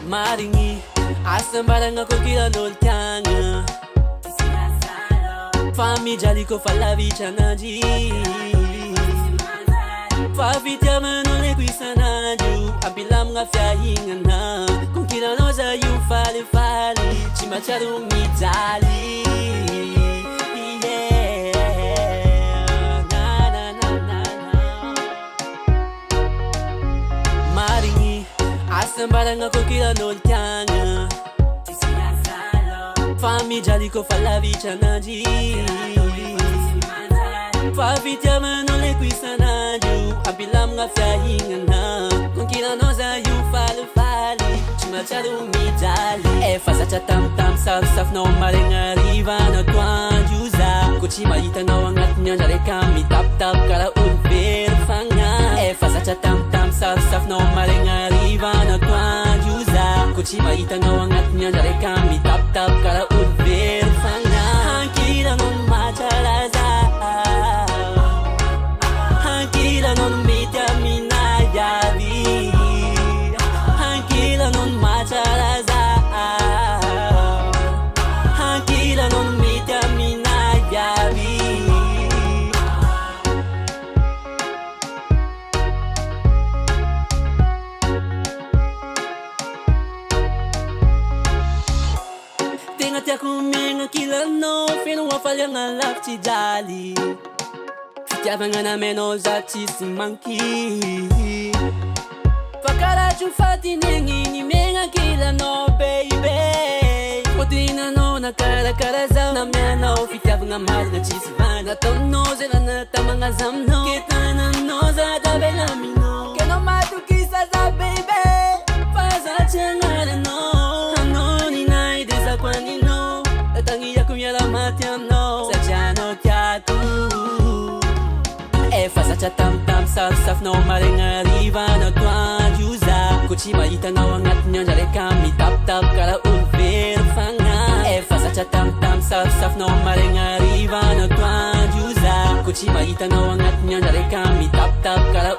Marigny, asambaragna ko kilan'olo tiagna. Fa mijaly kofa lavitranandry. Fa fitiavanao leko isanandro, ampilamagna fiahignana. Kung kilanao za io falifaly, tsy mahatsiaro mijaly. Marigny, asambaragna ko kilan'olo tiagna. Fa mijaly kofa lavitranandry. Fa fitiavanao leko isanandro, ampilamagna fiahignana. Kung kilanao za io falifaly, tsy mahatsiaro mijaly. Efa zatra tamotamo safisafinao maregna hariva natoandro za. Ko tsy mahitanao agnatin'ny andro raika mitapitapy karaha olo very fagna. Efa zatra tamotamo safisafinao maregna hariva natoandro za. Ko tsy mahitanao agnatin'ny andro raika mitapitapy karaha olo very fagna. Hankilanao no mahatsara za, hankilanao no mety aminay avy. Hankilanao no mahatsara za, hankilanao no mety aminay avy. Tegna tiako megna kilanao, feno afaliagna lavitsy jaly. Fitiavagna namenao za tsisy manky. Fa karaha tsy ho fatinegny ny megna kilanao baby. Fôtinanao na karakara zao, namenao fitiavagna marina tsisy vany. Nataonao zay raha natamagna za aminao, ke tananao za davelaminao. Kenao matokisa za baby, fa za tsy agnaranao. Anao ninay de za koa ninao, tagniako miala maty aminao satria anao tiako. Efa zatra tamotamo safisafinao maregna hariva natoandro za. Ko tsy mahitanao agnatin'ny andro raika mitapitapy karaha olo very fagna. Efa zatra tamotamo safisafinao maregna hariva natoandro za. Ko tsy mahitanao agnatin'ny andro raika mitapitapy karaha